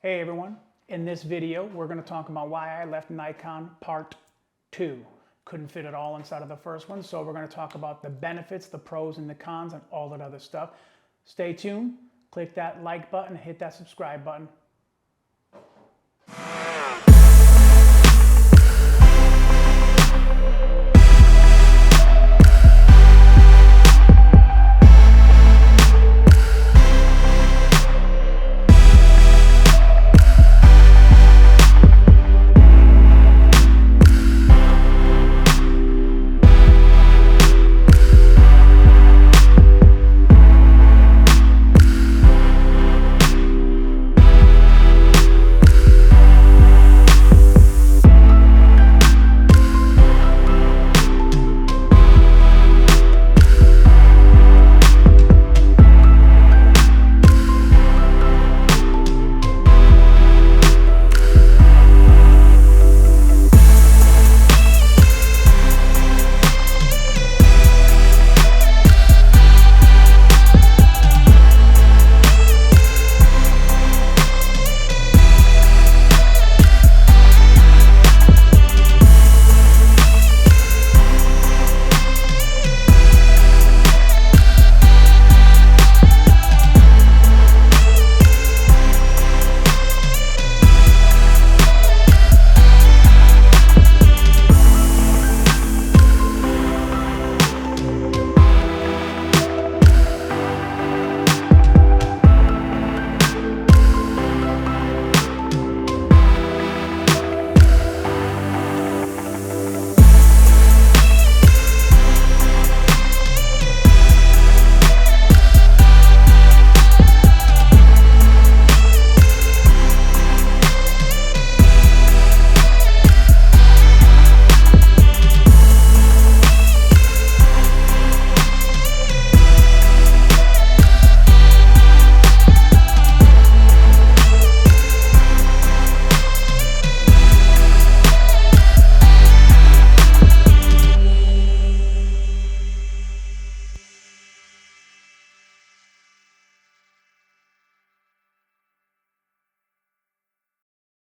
Hey everyone, in this video we're going to talk about why I left Nikon part 2. Couldn't fit it all inside of the first one, so we're going to talk about the benefits, the pros and the cons and all that other stuff. Stay tuned, click that like button, hit that subscribe button.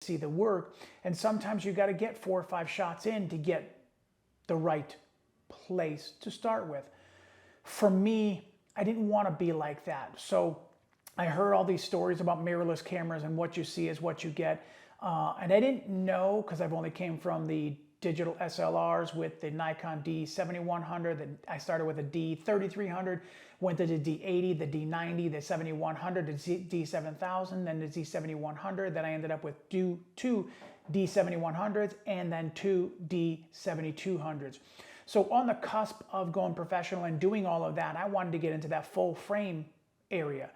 See the work, and sometimes you got to get 4 or 5 shots in to get the right place to start with. For me, I didn't want to be like that, so I heard all these stories about mirrorless cameras and what you see is what you get, and I didn't know because I've only came from the digital SLRs with the Nikon D7100. I started with a D3300, went to the D80, the D90, the 7100, the D7000, then the D7100. Then I ended up with two D7100s and then 2 D7200s. So on the cusp of going professional and doing all of that, I wanted to get into that full frame area.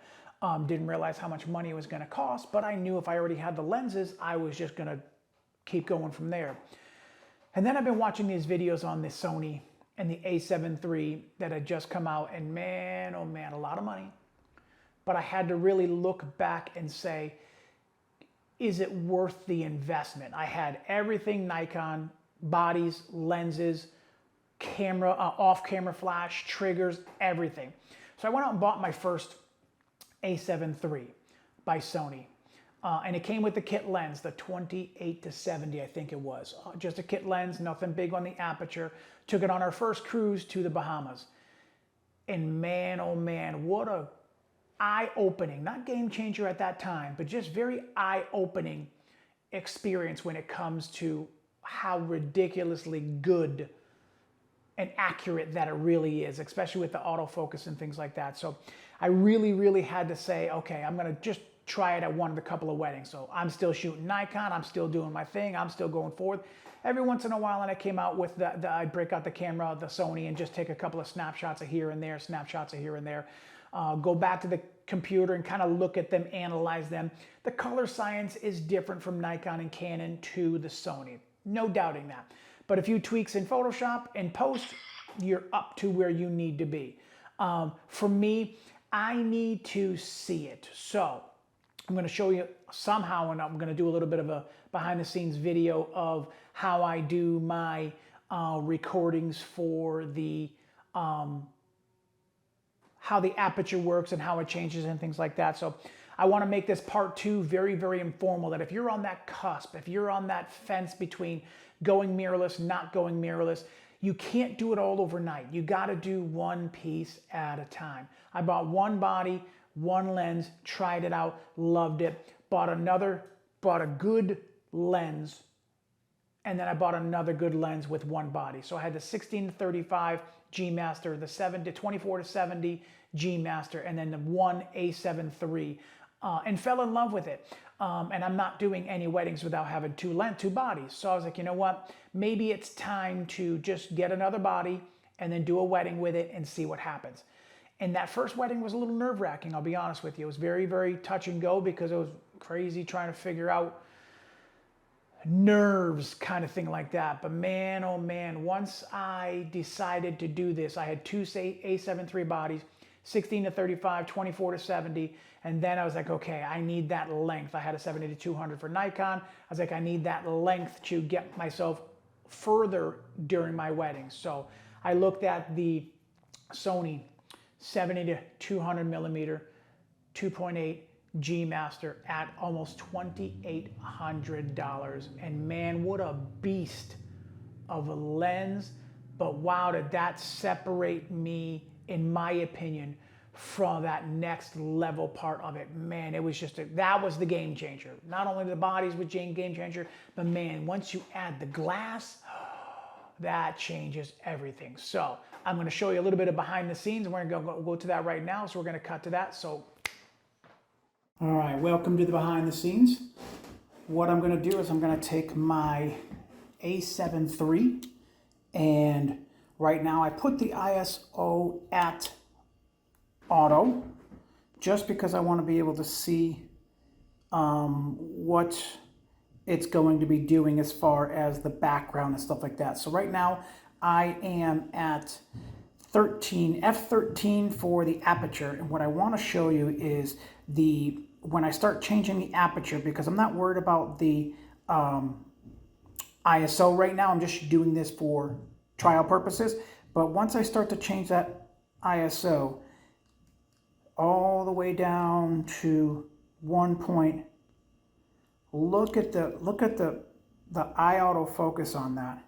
Didn't realize how much money it was going to cost, but I knew if I already had the lenses, I was just going to keep going from there. And then I've been watching these videos on the Sony and the A7 III that had just come out, and man, oh man, a lot of money. But I had to really look back and say, is it worth the investment? I had everything Nikon, bodies, lenses, camera, off-camera flash, triggers, everything. So I went out and bought my first A7 III by Sony. And it came with the kit lens, the 28-70, I think it was. Just a kit lens, nothing big on the aperture. Took it on our first cruise to the Bahamas. And man, oh man, what a eye-opening, not game changer at that time, but just very eye-opening experience when it comes to how ridiculously good and accurate that it really is, especially with the autofocus and things like that. So I really had to say, okay, I'm gonna just try it at one of the couple of weddings. So I'm still shooting Nikon, I'm still doing my thing, I'm still going forward. Every once in a while, and I came out with I'd break out the camera, the Sony, and just take a couple of snapshots of here and there, go back to the computer and kind of look at them, analyze them. The color science is different from Nikon and Canon to the Sony, no doubting that. But a few tweaks in Photoshop and post, you're up to where you need to be. For me, I need to see it. So I'm going to show you somehow, and I'm going to do a little bit of a behind the scenes video of how I do my recordings for the how the aperture works and how it changes and things like that. So I want to make this part 2 very, very informal, that if you're on that cusp, if you're on that fence between going mirrorless, not going mirrorless, you can't do it all overnight. You got to do one piece at a time. I bought one body, one lens, tried it out, loved it, bought a good lens, and then I bought another good lens with one body. So I had the 16-35 G Master, the 24-70 G Master, and then the one A7 III, and fell in love with it. And I'm not doing any weddings without having two bodies. So I was like, you know what? Maybe it's time to just get another body and then do a wedding with it and see what happens. And that first wedding was a little nerve-wracking, I'll be honest with you. It was very, very touch and go because it was crazy trying to figure out nerves, kind of thing like that. But man, oh man, once I decided to do this, I had two A7 III bodies, 16-35, 24-70, and then I was like, okay, I need that length. I had a 70-200 for Nikon. I was like, I need that length to get myself further during my wedding. So I looked at the Sony 70-200 millimeter 2.8 G Master at almost $2,800, and man, what a beast of a lens. But wow, did that separate me, in my opinion, from that next level part of it. Man, it was just that was the game changer. Not only the bodies was game changer, but man, once you add the glass, that changes everything. So I'm going to show you a little bit of behind the scenes, and we're going to go to that right now. So we're going to cut to that. So all right, welcome to the behind the scenes. What I'm going to do is I'm going to take my A7 III, and right now I put the ISO at auto just because I want to be able to see what it's going to be doing as far as the background and stuff like that. So right now I am at f13 for the aperture, and what I want to show you is when I start changing the aperture, because I'm not worried about the ISO right now. I'm just doing this for trial purposes. But once I start to change that ISO all the way down to 1 point, look at the eye autofocus on that.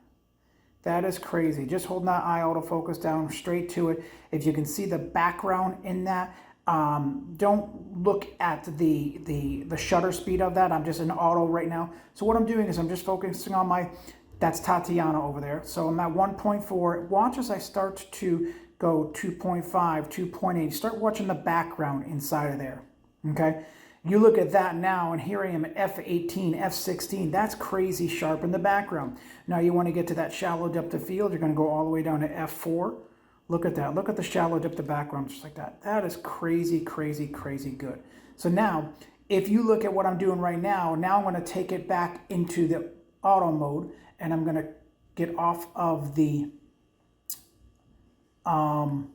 That is crazy. Just holding that eye autofocus down straight to it. If you can see the background in that, don't look at the shutter speed of that. I'm just in auto right now. So what I'm doing is I'm just focusing on that's Tatiana over there. So I'm at 1.4. Watch as I start to go 2.5, 2.8. Start watching the background inside of there, okay? You look at that now, and here I am at f18, f16. That's crazy sharp in the background. Now you want to get to that shallow depth of field. You're going to go all the way down to f4. Look at that. Look at the shallow depth of background, just like that. That is crazy, crazy, crazy good. So now, if you look at what I'm doing right now, I'm going to take it back into the auto mode, and I'm going to get off of the auto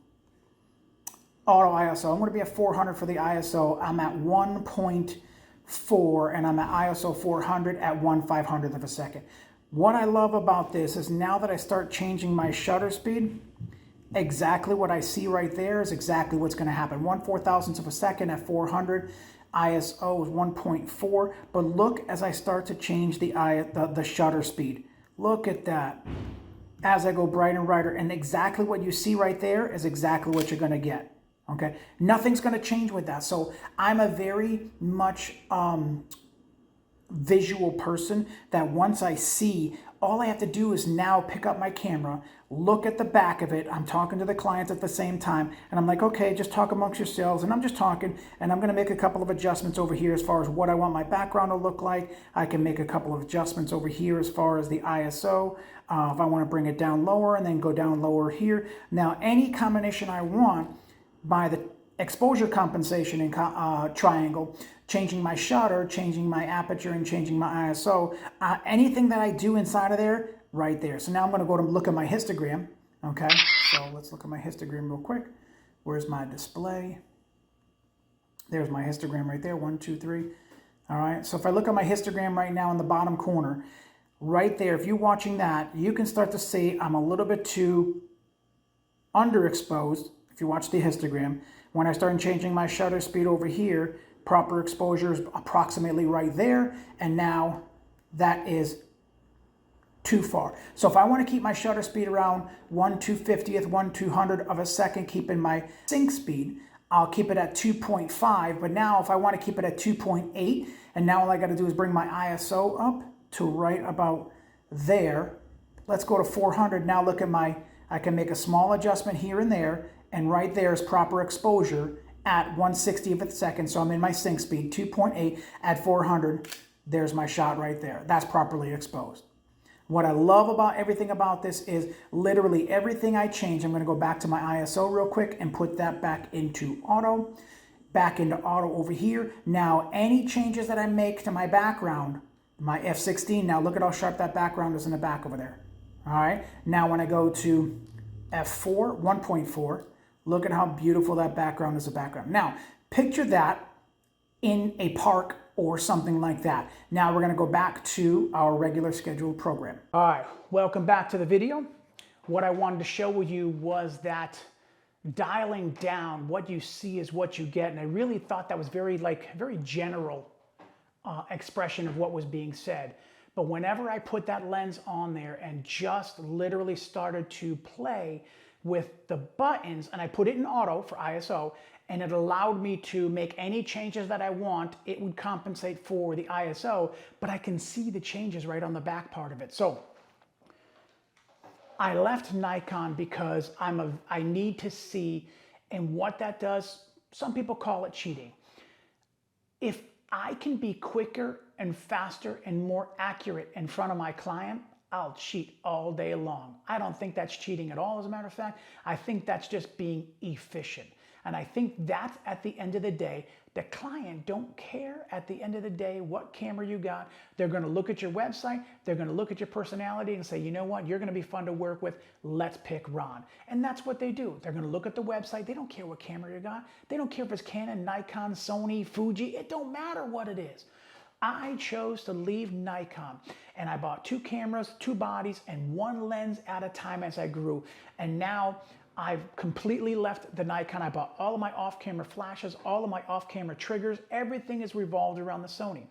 ISO. I'm going to be at 400 for the ISO. I'm at 1.4, and I'm at ISO 400 at 1/500th of a second. What I love about this is now that I start changing my shutter speed, exactly what I see right there is exactly what's going to happen. 1/4000th of a second at 400. ISO is 1.4. But look as I start to change the shutter speed. Look at that. As I go brighter and brighter, and exactly what you see right there is exactly what you're going to get. Okay, nothing's going to change with that. So I'm a very much visual person that once I see, all I have to do is now pick up my camera, look at the back of it. I'm talking to the clients at the same time, and I'm like, okay, just talk amongst yourselves. And I'm just talking, and I'm going to make a couple of adjustments over here as far as what I want my background to look like. I can make a couple of adjustments over here as far as the ISO. If I want to bring it down lower and then go down lower here. Now, any combination I want by the exposure compensation in triangle, changing my shutter, changing my aperture, and changing my ISO, anything that I do inside of there, right there. So now I'm going to go to look at my histogram. Okay, so let's look at my histogram real quick. Where's my display? There's my histogram right there, 1, 2, 3. All right, so if I look at my histogram right now in the bottom corner, right there, if you're watching that, you can start to see I'm a little bit too underexposed. If you watch the histogram, when I start changing my shutter speed over here, proper exposure is approximately right there, and now that is too far. So if I want to keep my shutter speed around 1/250th, 1/200 of a second, keeping my sync speed, I'll keep it at 2.5. But now if I want to keep it at 2.8, and now all I got to do is bring my ISO up to right about there. Let's go to 400. Now look at I can make a small adjustment here and there, and right there is proper exposure at 1/60th of a second. So I'm in my sync speed, 2.8 at 400. There's my shot right there. That's properly exposed. What I love about everything about this is literally everything I change. I'm going to go back to my ISO real quick and put that back into auto. Back into auto over here. Now any changes that I make to my background, my f16, now look at how sharp that background is in the back over there. All right. Now when I go to f4, 1.4, look at how beautiful that background is, a background. Now picture that in a park or something like that. Now we're going to go back to our regular scheduled program. All right, welcome back to the video. What I wanted to show you was that dialing down what you see is what you get, and I really thought that was very general expression of what was being said. But whenever I put that lens on there and just literally started to play with the buttons, and I put it in auto for ISO, and it allowed me to make any changes that I want, it would compensate for the ISO, but I can see the changes right on the back part of it. So I left Nikon because I need to see, and what that does, some people call it cheating. If I can be quicker and faster and more accurate in front of my client, I'll cheat all day long. I don't think that's cheating at all, as a matter of fact. I think that's just being efficient. And I think that's, at the end of the day, the client don't care at the end of the day what camera you got. They're going to look at your website. They're going to look at your personality and say, you know what, you're going to be fun to work with. Let's pick Ron. And that's what they do. They're going to look at the website. They don't care what camera you got. They don't care if it's Canon, Nikon, Sony, Fuji. It don't matter what it is. I chose to leave Nikon, and I bought 2 cameras, 2 bodies, and 1 lens at a time as I grew. And now I've completely left the Nikon. I bought all of my off-camera flashes, all of my off-camera triggers. Everything is revolved around the Sony.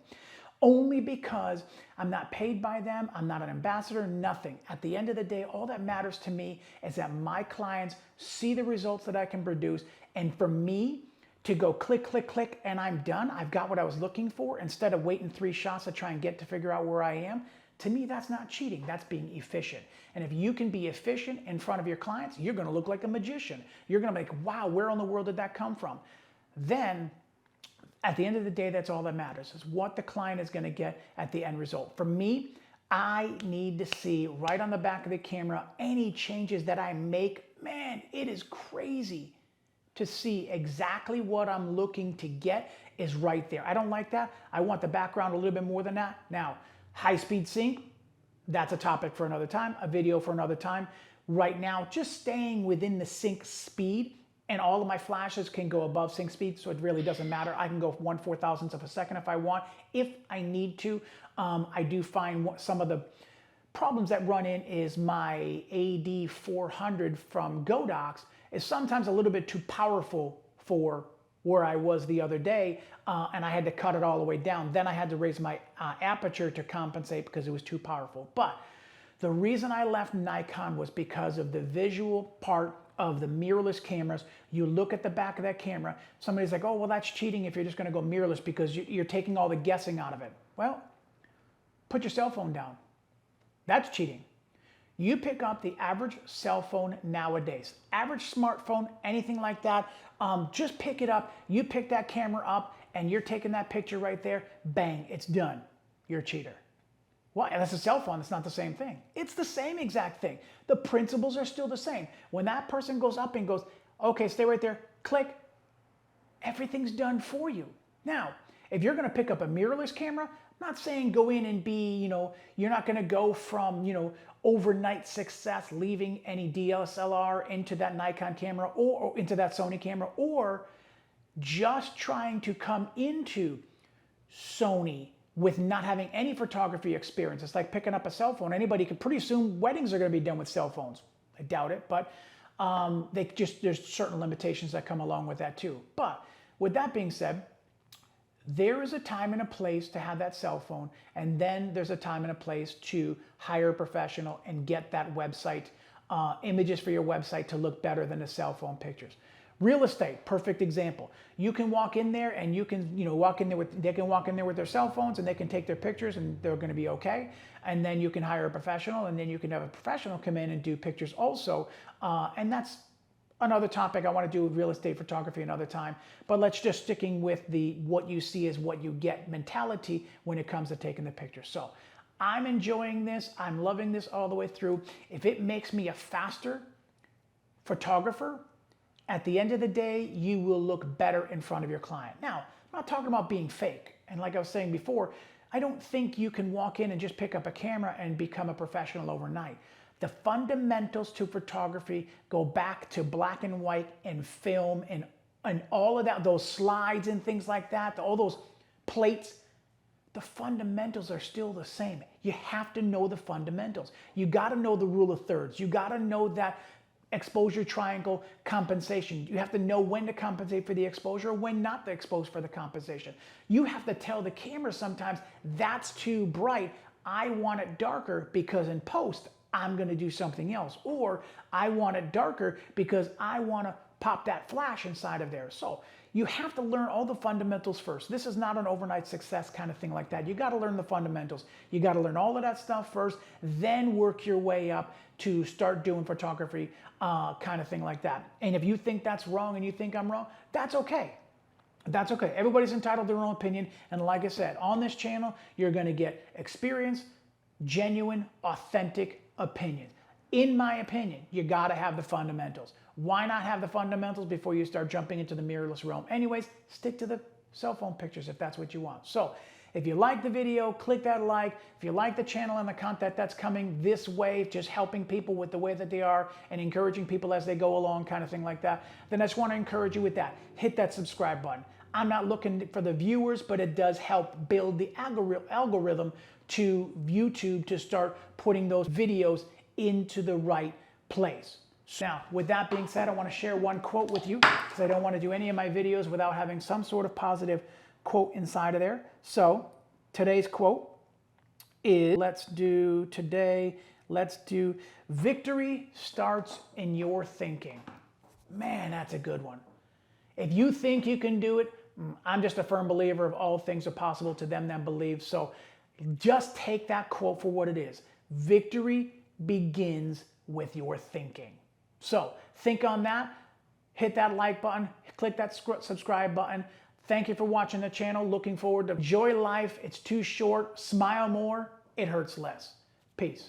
Only because I'm not paid by them, I'm not an ambassador, nothing. At the end of the day, all that matters to me is that my clients see the results that I can produce, and for me to go click, click, click, and I'm done, I've got what I was looking for, instead of waiting 3 shots to try and get to figure out where I am. To me, that's not cheating, that's being efficient. And if you can be efficient in front of your clients, you're gonna look like a magician. You're gonna be like, wow, where in the world did that come from? Then, at the end of the day, that's all that matters, is what the client is gonna get at the end result. For me, I need to see right on the back of the camera any changes that I make. Man, it is crazy to see exactly what I'm looking to get is right there. I don't like that. I want the background a little bit more than that. Now, high-speed sync, that's a topic for another time, a video for another time. Right now, just staying within the sync speed, and all of my flashes can go above sync speed, so it really doesn't matter. I can go 1/4000th of a second if I want, if I need to. I do find some of the problems that run in is my AD400 from Godox is sometimes a little bit too powerful for where I was the other day, and I had to cut it all the way down. Then I had to raise my aperture to compensate because it was too powerful. But the reason I left Nikon was because of the visual part of the mirrorless cameras. You look at the back of that camera, somebody's like, oh, well, that's cheating if you're just gonna go mirrorless because you're taking all the guessing out of it. Well, put your cell phone down. That's cheating. You pick up the average cell phone nowadays, average smartphone, anything like that, just pick it up. You pick that camera up and you're taking that picture right there, bang, it's done. You're a cheater. Well, that's a cell phone, it's not the same thing. It's the same exact thing. The principles are still the same. When that person goes up and goes, okay, stay right there, click, everything's done for you. Now, if you're gonna pick up a mirrorless camera, I'm not saying go in and be, you're not gonna go from, overnight success, leaving any DSLR into that Nikon camera or into that Sony camera, or just trying to come into Sony with not having any photography experience. It's like picking up a cell phone. Anybody could, pretty soon weddings are gonna be done with cell phones. I doubt it, but there's certain limitations that come along with that too. But with that being said, There is a time and a place to have that cell phone, and then there's a time and a place to hire a professional and get that website, images for your website to look better than the cell phone pictures. Real estate, perfect example. You can walk in there and you can, walk in there with, they can walk in there with their cell phones and they can take their pictures and they're going to be okay. And then you can hire a professional, and then you can have a professional come in and do pictures also. And that's another topic. I want to do with real estate photography another time, but let's just sticking with the what you see is what you get mentality when it comes to taking the pictures. So I'm enjoying this. I'm loving this all the way through. If it makes me a faster photographer, at the end of the day, you will look better in front of your client. Now, I'm not talking about being fake. And like I was saying before, I don't think you can walk in and just pick up a camera and become a professional overnight. The fundamentals to photography go back to black and white and film and all of that, those slides and things like that, all those plates. The fundamentals are still the same. You have to know the fundamentals. You got to know the rule of thirds. You got to know that exposure triangle compensation. You have to know when to compensate for the exposure, when not to expose for the compensation. You have to tell the camera sometimes that's too bright. I want it darker because in post, I'm going to do something else. Or I want it darker because I want to pop that flash inside of there. So you have to learn all the fundamentals first. This is not an overnight success kind of thing like that. You got to learn the fundamentals. You got to learn all of that stuff first, then work your way up to start doing photography, kind of thing like that. And if you think that's wrong and you think I'm wrong, that's okay. That's okay. Everybody's entitled to their own opinion. And like I said, on this channel, you're going to get experience, genuine, authentic opinions. In my opinion, you got to have the fundamentals. Why not have the fundamentals before you start jumping into the mirrorless realm? Anyways, stick to the cell phone pictures if that's what you want. So if you like the video, click that like. If you like the channel and the content that's coming this way, just helping people with the way that they are and encouraging people as they go along, kind of thing like that, then I just want to encourage you with that. Hit that subscribe button. I'm not looking for the viewers, but it does help build the algorithm to YouTube to start putting those videos into the right place. Now, with that being said, I want to share one quote with you because I don't want to do any of my videos without having some sort of positive quote inside of there. So today's quote is, let's do victory starts in your thinking. Man, that's a good one. If you think you can do it, I'm just a firm believer of all things are possible to them that believe. So just take that quote for what it is. Victory begins with your thinking. So think on that, hit that like button, click that subscribe button. Thank you for watching the channel. Looking forward to enjoy life. It's too short. Smile more. It hurts less. Peace.